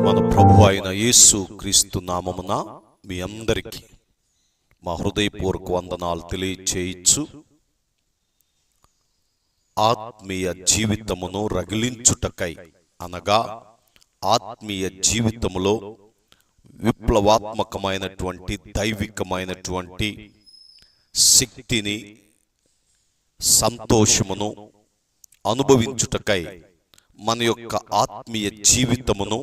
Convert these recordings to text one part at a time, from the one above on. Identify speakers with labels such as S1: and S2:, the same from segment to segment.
S1: మన ప్రభు అయిన యేసు క్రీస్తు నామమున మీ అందరికీ మా హృదయపూర్వక వందనాలు తెలియచేయచ్చు. ఆత్మీయ జీవితమును రగిలించుటకై అనగా ఆత్మీయ జీవితములో విప్లవాత్మకమైనటువంటి దైవికమైనటువంటి శక్తిని సంతోషమును అనుభవించుటకై మన యొక్క ఆత్మీయ జీవితమును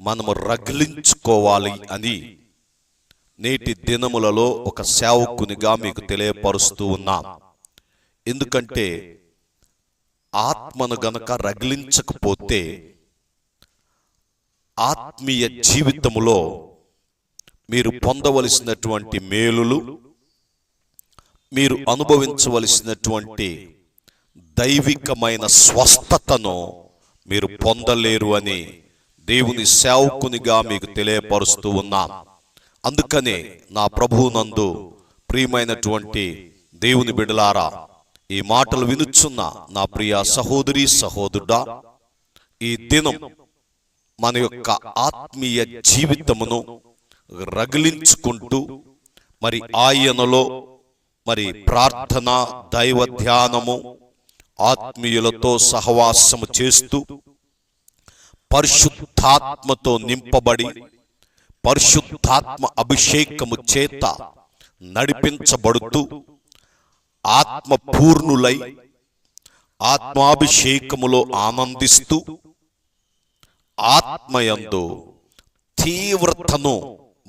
S1: మనము రగిలించుకోవాలి అని నేటి దినములలో ఒక సేవకునిగా మీకు తెలియపరుస్తూ ఉన్నాను. ఎందుకంటే ఆత్మను గనక రగిలించకపోతే ఆత్మీయ జీవితములో మీరు పొందవలసినటువంటి మేలులు, మీరు అనుభవించవలసినటువంటి దైవికమైన స్వస్థతను మీరు పొందలేరు అని దేవుని సేవకునిగా మీకు తెలియపరుస్తూ ఉన్నాను. అందుకనే నా ప్రభువునందు ప్రియమైనటువంటి దేవుని బిడ్డలారా, ఈ మాటలు వినుచున్న నా ప్రియ సహోదరి సహోదరుడా, ఈ దినం మన యొక్క ఆత్మీయ జీవితమును రగిలించుకుంటూ మరి ఆయనలో మరి ప్రార్థన, దైవ ధ్యానము, ఆత్మీయులతో సహవాసము చేస్తూ పరిశుద్ధాత్మతో నింపబడి పరిశుద్ధాత్మ అభిషేకము చేత నడిపించబడుతూ ఆత్మ పూర్ణులై ఆత్మాభిషేకములో ఆనందిస్తూ ఆత్మయందు తీవ్రతను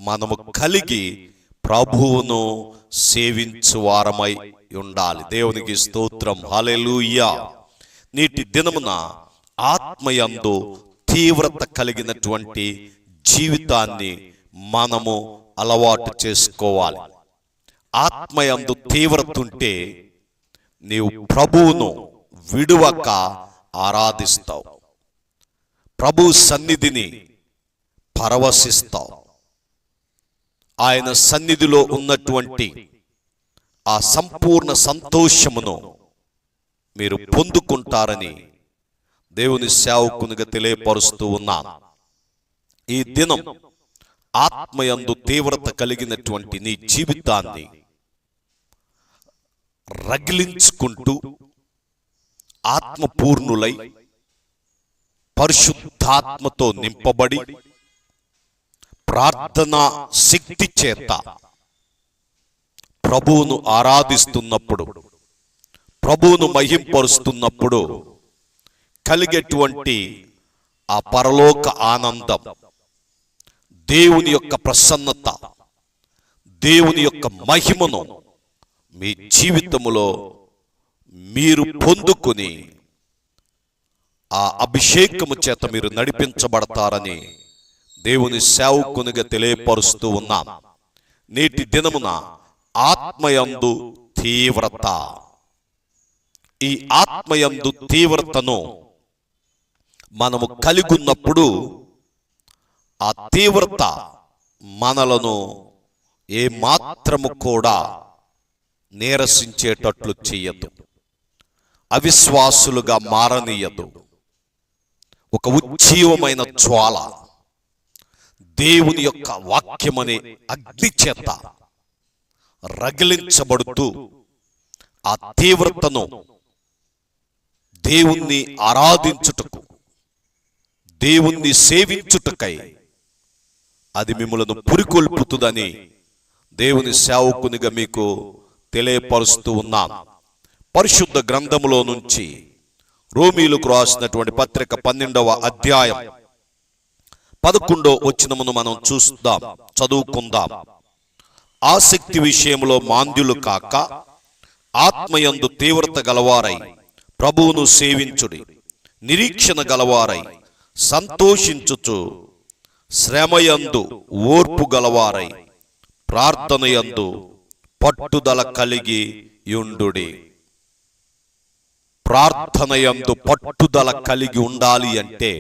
S1: మనము కలిగి ప్రభువును సేవించువారమై ఉండాలి. దేవునికి స్తోత్రం, హల్లెలూయా. నేటి దినమున ఆత్మయందు తీవ్రత కలిగినటువంటి జీవితాన్ని మనము అలవాటు చేసుకోవాలి. ఆత్మయందు తీవ్రత ఉంటే నీవు ప్రభువును విడువక ఆరాధిస్తావు, ప్రభు సన్నిధిని పరవశిస్తావు. ఆయన సన్నిధిలో ఉన్నటువంటి ఆ సంపూర్ణ సంతోషమును మీరు పొందుకుంటారని దేవుని సేవకునిగా తెలియపరుస్తూ ఉన్నాను. ఈ దినం ఆత్మయందు తీవ్రత కలిగినటువంటి నీ జీవితాన్ని రగిలించుకుంటూ ఆత్మపూర్ణులై పరిశుద్ధాత్మతో నింపబడి ప్రార్థనా శక్తి చేత ప్రభువును ఆరాధిస్తున్నప్పుడు, ప్రభువును మహింపరుస్తున్నప్పుడు కలిగేటువంటి ఆ పరలోక ఆనందం, దేవుని యొక్క ప్రసన్నత, దేవుని యొక్క మహిమను మీ జీవితములో మీరు పొందుకొని ఆ అభిషేకము చేత మీరు నడిపించబడతారని దేవుని సేవకునిగా తెలియపరుస్తూ ఉన్నాం. నేటి దినమున ఆత్మయందు తీవ్రత, ఈ ఆత్మయందు తీవ్రతను మనము కలిగి ఉన్నప్పుడు ఆ తీవ్రత మనలను ఏ మాత్రము కూడా నీరసించేటట్లు చేయదు, అవిశ్వాసులుగా మారనీయదు. ఒక ఉజ్జీవమైన జ్వాల దేవుని యొక్క వాక్యమనే అగ్ని చేత రగిలించబడుతూ ఆ తీవ్రతను దేవుణ్ణి ఆరాధించుటకు, దేవుణ్ణి సేవించుటకై అది మిమ్మలను పురికొల్పుతుందని దేవుని సేవకునిగా మీకు తెలియపరుస్తూ ఉన్నాను. పరిశుద్ధ గ్రంథములో నుంచి రోమీయులకు రాసినటువంటి పత్రిక 12వ అధ్యాయం 11వ వచనమును మనం చూద్దాం, చదువుకుందాం. ఆసక్తి విషయంలో మాంద్యులు కాక ఆత్మయందు తీవ్రత గలవారై ప్రభువును సేవించుడి, నిరీక్షణ గలవారై సంతోషించుచు, శ్రమయందు ఓర్పు గలవారై ప్రార్థనయందు పట్టుదల కలిగి యుండుడి. ప్రార్థనయందు పట్టుదల కలిగి ఉండాలి అంటే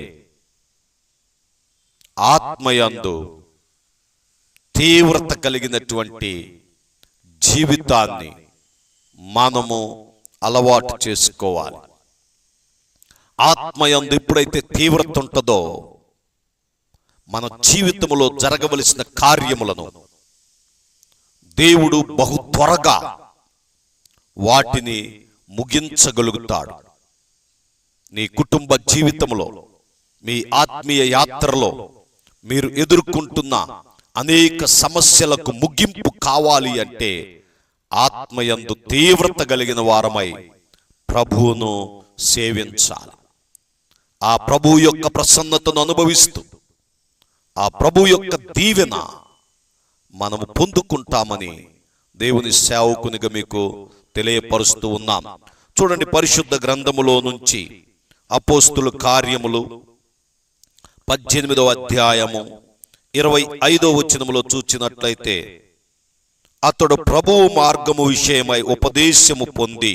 S1: ఆత్మయందు తీవ్రత కలిగినటువంటి జీవితాన్ని మనము అలవాటు చేసుకోవాలి. ఆత్మయందు ఎప్పుడైతే తీవ్రత ఉంటుందో మన జీవితంలో జరగవలసిన కార్యములను దేవుడు బహు త్వరగా వాటిని ముగించగలుగుతాడు. నీ కుటుంబ జీవితంలో, మీ ఆత్మీయ యాత్రలో మీరు ఎదుర్కొంటున్న అనేక సమస్యలకు ముగింపు కావాలి అంటే ఆత్మయందు తీవ్రత కలిగిన వారమై ప్రభువును సేవించాలి. ఆ ప్రభు యొక్క ప్రసన్నతను అనుభవిస్తూ ఆ ప్రభు యొక్క దీవెన మనము పొందుకుంటామని దేవుని సేవకునిగా మీకు తెలియపరుస్తూ ఉన్నాం. చూడండి, పరిశుద్ధ గ్రంథములో నుంచి అపోస్తుల కార్యములు 18వ అధ్యాయము 25వ వచనములో చూచినట్లయితే, అతడు ప్రభువు మార్గము విషయమై ఉపదేశము పొంది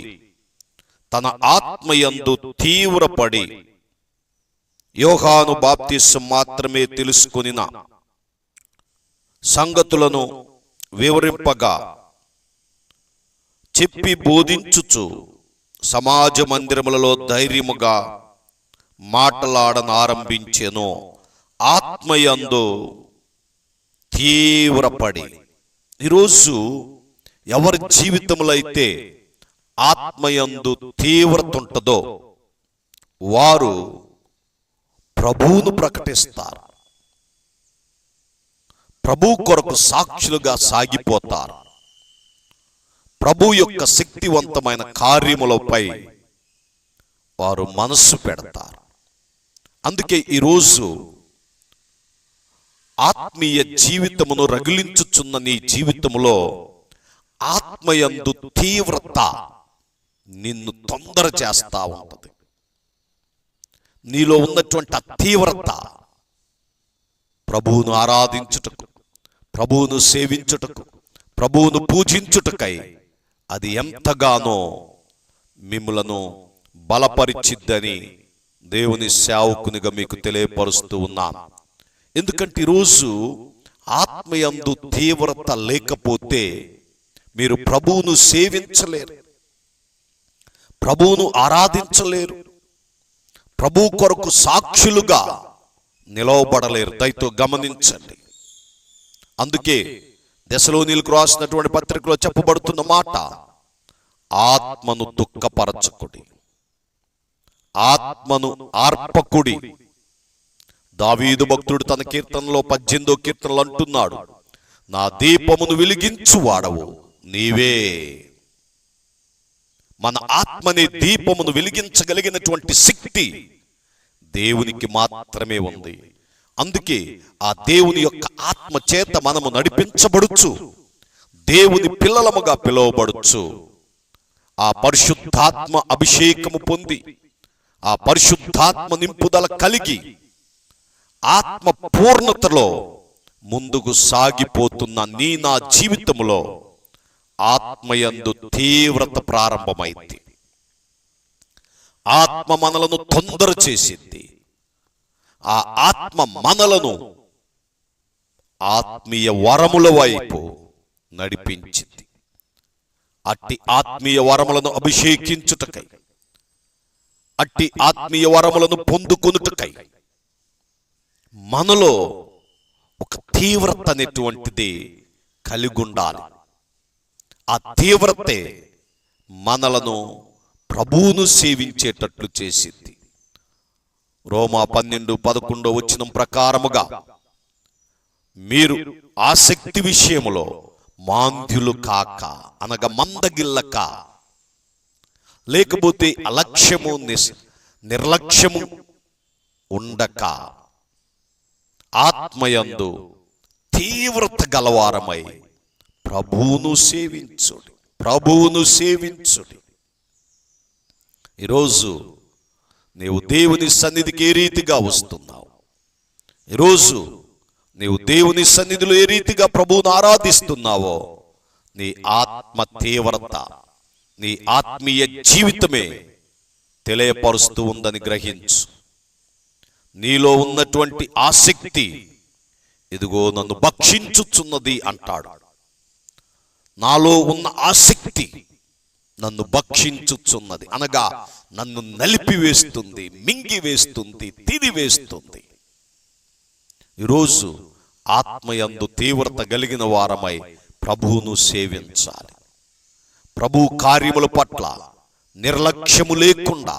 S1: తన ఆత్మయందు తీవ్రపడి యోహాను బాప్తిసం మాత్రమే తెలుసుకొనిన సంగతులను వివరింపగా చెప్పి బోధించుచు సమాజ మందిరములలో ధైర్యముగా మాటలాడనారంభించెను. ఆత్మయందు తీవ్రపడి. ఈరోజు ఎవరి జీవితంలో అయితే ఆత్మయందు తీవ్రత ఉంటుందో వారు ప్రభువును ప్రకటిస్తారు, ప్రభు కొరకు సాక్షులుగా సాగిపోతారు, ప్రభు యొక్క శక్తివంతమైన కార్యములపై వారు మనస్సు పెడతారు. అందుకే ఈరోజు ఆత్మీయ జీవితమును రగిలించుచున్న నీ జీవితములో ఆత్మయందు తీవ్రత నిన్ను తొందర చేస్తా ఉంటుంది. నీలో ఉన్నటువంటి ఆ తీవ్రత ప్రభువును ఆరాధించుటకు, ప్రభువును సేవించుటకు, ప్రభువును పూజించుటకై అది ఎంతగానో మిమ్ములను బలపరిచిద్దని దేవుని సేవకునిగా మీకు తెలియపరుస్తూ ఉన్నాను. ఎందుకంటే ఈరోజు ఆత్మయందు తీవ్రత లేకపోతే మీరు ప్రభువును సేవించలేరు, ప్రభువును ఆరాధించలేరు, ప్రభు కొరకు సాక్షులుగా నిలవబడలేరు. దయతో గమనించండి. అందుకే దెసలోనీయులకు రాసినటువంటి పత్రికలో చెప్పబడుతున్న మాట, ఆత్మను దుఃఖపరచకుడి, ఆత్మను ఆర్పకుడి. దావీదు భక్తుడు తన కీర్తనలో 18వ కీర్తనలో అంటున్నాడు, నా దీపమును వెలిగించు వాడవు నీవే. మన ఆత్మని దీపమును వెలిగించగలిగినటువంటి శక్తి దేవునికి మాత్రమే ఉంది. అందుకే ఆ దేవుని యొక్క ఆత్మ చేత మనము నడిపించబడుచు, దేవుని పిల్లలముగా పిలువబడుచు, ఆ పరిశుద్ధాత్మ అభిషేకము పొంది, ఆ పరిశుద్ధాత్మ నింపుదల కలిగి ఆత్మ పూర్ణతలో ముందుకు సాగిపోతున్న నా జీవితంలో ఆత్మయందు తీవ్రత ప్రారంభమైంది. ఆత్మ మనలను తొందర చేసింది. ఆ ఆత్మ మనలను ఆత్మీయ వరముల వైపు నడిపించింది. అట్టి ఆత్మీయ వరములను అభిషేకించుటకై, అట్టి ఆత్మీయ వరములను పొందుకొనుటకై మనలో ఒక తీవ్రత అనేటువంటిది కలిగి ఉండాలి. ఆ తీవ్రతే మనలను ప్రభువును సేవించేటట్లు చేసింది. రోమా 12:11 వచనం ప్రకారముగా మీరు ఆసక్తి విషయములో మాంద్యులు కాక, అనగా మందగిల్లక, లేకపోతే అలక్ష్యము నిర్లక్ష్యము ఉండక ఆత్మయందు తీవ్రత గలవారమై ప్రభువును సేవించుడి, ప్రభువును సేవించుడి. ఈరోజు నీవు దేవుని సన్నిధికి ఏ రీతిగా వస్తున్నావు? ఈరోజు నీవు దేవుని సన్నిధిలో ఏ రీతిగా ప్రభువును ఆరాధిస్తున్నావో నీ ఆత్మ తీవ్రత, నీ ఆత్మీయ జీవితమే తెలియపరుస్తూ ఉందని గ్రహించు. నీలో ఉన్నటువంటి ఆసక్తి ఇదిగో నన్ను భక్షించుచున్నది అంటాడు. నాలో ఉన్న ఆసక్తి నన్ను భక్షించుచున్నది, అనగా నన్ను నలిపివేస్తుంది, మింగివేస్తుంది, తినివేస్తుంది. ఈరోజు ఆత్మయందు తీవ్రత కలిగిన వారమై ప్రభువును సేవించాలి. ప్రభు కార్యముల పట్ల నిర్లక్ష్యము లేకుండా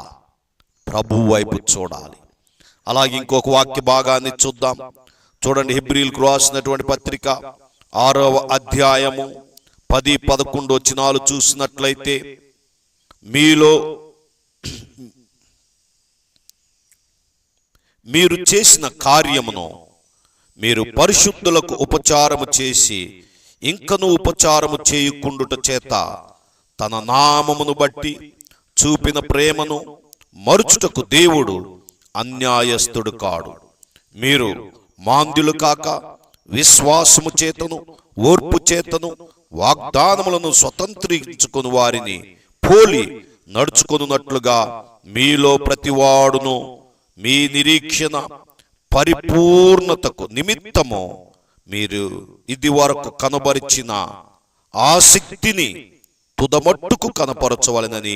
S1: ప్రభు వైపు చూడాలి. అలాగే ఇంకొక వాక్య భాగాన్ని చూద్దాం. చూడండి, హెబ్రీయులకు రాసినటువంటి పత్రిక 6వ అధ్యాయము 10-11 వచనాలు చూసినట్లయితే, మీరు చేసిన కార్యమును మీరు పరిశుద్ధులకు ఉపచారము చేసి ఇంకను ఉపచారము చేయకుండుట చేత తన నామమును బట్టి చూపిన ప్రేమను మరుచుటకు దేవుడు అన్యాయస్తుడు కాడు. మీరు మాంద్యులు కాక విశ్వాసము చేతను ఓర్పు చేతను వాగ్దానములను స్వతంత్రించుకుని వారిని పోలి నడుచుకొనున్నట్లుగా మీలో ప్రతివాడును మీ నిరీక్షణ పరిపూర్ణతకు నిమిత్తము మీరు ఇది వరకు కనబరిచిన ఆసక్తిని తుదమట్టుకు కనపరచవలెనని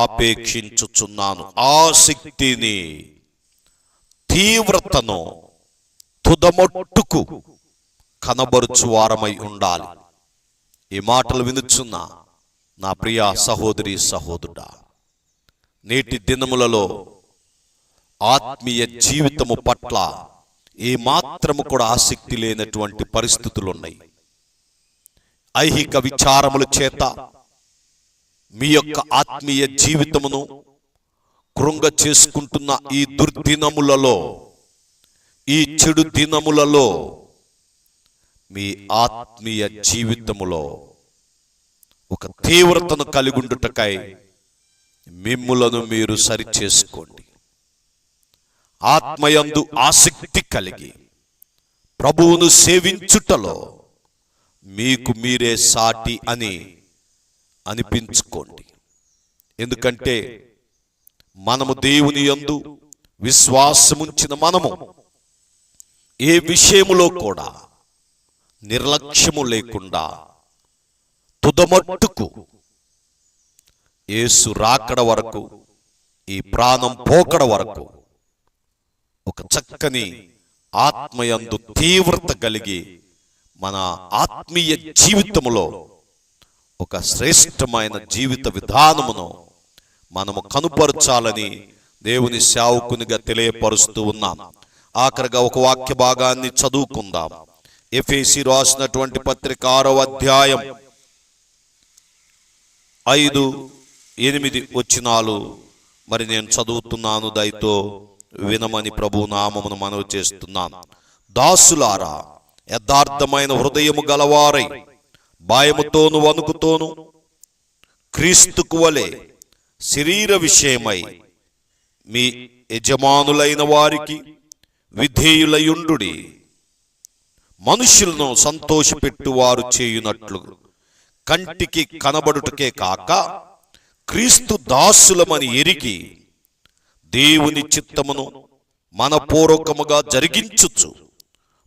S1: ఆపేక్షించుచున్నాను. ఆసక్తిని, తీవ్రతను తుదమట్టుకు కనబరుచు వారమై ఉండాలి. ఈ మాటలు వినుచున్న నా ప్రియ సహోదరి సహోదరుడా, నేటి దినములలో ఆత్మీయ జీవితము పట్ల ఏ మాత్రము కూడా ఆసక్తి లేనటువంటి పరిస్థితులు ఉన్నాయి. ఐహిక విచారముల చేత మీ యొక్క ఆత్మీయ జీవితమును కృంగ చేసుకుంటున్న ఈ దుర్దినములలో, ఈ చెడు దినములలో మీ ఆత్మీయ జీవితములో ఒక తీవ్రతను కలిగుండుటకై మిమ్ములను మీరు సరిచేసుకోండి. ఆత్మయందు ఆసక్తి కలిగి ప్రభువును సేవించుటలో మీకు మీరే సాటి అని అనిపించుకోండి. ఎందుకంటే మనము దేవుని యందు విశ్వాసముంచిన మనము ఏ విషయములో కూడా నిర్లక్ష్యము లేకుండా తుదమట్టుకు యేసు రాకడ వరకు, ఈ ప్రాణం పోకడ వరకు ఒక చక్కని ఆత్మయందు తీవ్రత కలిగి మన ఆత్మీయ జీవితములో ఒక శ్రేష్టమైన జీవిత విధానమును మనము కనుపరచాలని దేవుని సేవకునిగా తెలియపరుస్తూ ఉన్నాం. ఆఖరిగా ఒక వాక్య భాగాన్ని చదువుకుందాం. ఎఫెసీ రాసినటువంటి పత్రిక 6వ అధ్యాయం 5-8 వచనాలు మరి నేను చదువుతున్నాను, దయతో వినమని ప్రభు నామమును మనవి చేస్తున్నాను. దాసులారా, యథార్థమైన హృదయము గలవారై భయముతోను వణుకుతోను క్రీస్తుకు వలె శరీర విషయమై మీ యజమానులైన వారికి విధేయులయుండుడి. మనుషులను సంతోషపెట్టువారు చేయునట్లు కంటికి కనబడుటకే కాక క్రీస్తు దాసులమని ఎరిగి దేవుని చిత్తమును మనపూర్వకముగా జరిగించుచు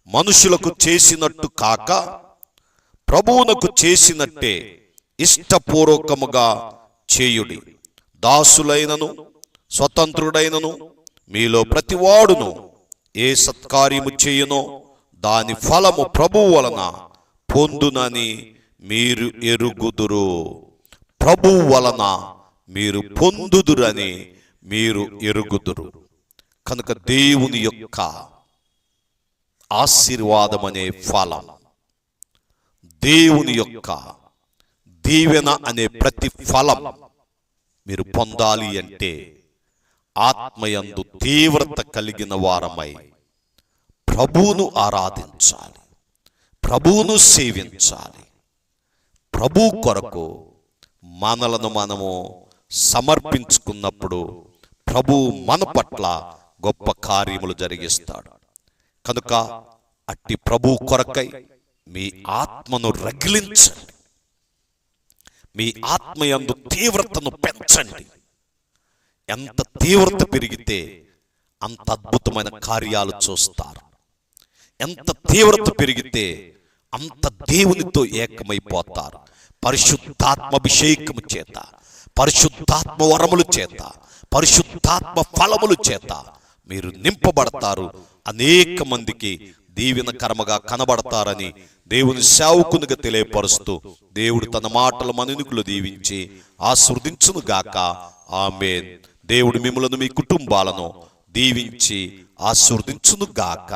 S1: మనుషులకు చేసినట్టు కాక ప్రభువునకు చేసినట్టే ఇష్టపూర్వకముగా చేయుడి. దాసులైనను స్వతంత్రుడైనను మీలో ప్రతివాడును ఏ సత్కార్యము చేయునో దాని ఫలము ప్రభువు వలన పొందునని మీరు ఎరుగుదురు. ప్రభువు వలన మీరు పొందుదురని మీరు ఎరుగుదురు. కనుక దేవుని యొక్క ఆశీర్వాదం అనే ఫలం, దేవుని యొక్క దీవెన అనే ప్రతి ఫలం మీరు పొందాలి అంటే ఆత్మయందు తీవ్రత కలిగిన వారమై ప్రభువును ఆరాధించాలి, ప్రభువును సేవించాలి. ప్రభు కొరకు మనలను మనము సమర్పించుకున్నప్పుడు ప్రభు మన పట్ల గొప్ప కార్యములు జరిగిస్తాడు. కనుక అట్టి ప్రభు కొరకై మీ ఆత్మను రగిలించండి, మీ ఆత్మయందు తీవ్రతను పెంచండి. ఎంత తీవ్రత పెరిగితే అంత అద్భుతమైన కార్యాలు చూస్తారు. ఎంత తీవ్రత పెరిగితే అంత దేవునితో ఏకమైపోతారు. పరిశుద్ధాత్మ అభిషేకము చేత, పరిశుద్ధాత్మ వరముల చేత, పరిశుద్ధాత్మ ఫలముల చేత మీరు నింపబడతారు. అనేక మందికి దీవెనకరముగా కనబడతారని దేవుని సేవకునిగా తెలియపరుస్తూ దేవుడు తన మాటలు మనునికులు దీవించి ఆశీర్వదించును గాక. ఆమేన్. దేవుడు మిమ్ములను మీ కుటుంబాలను దీవించి ఆశీర్వదించును గాక.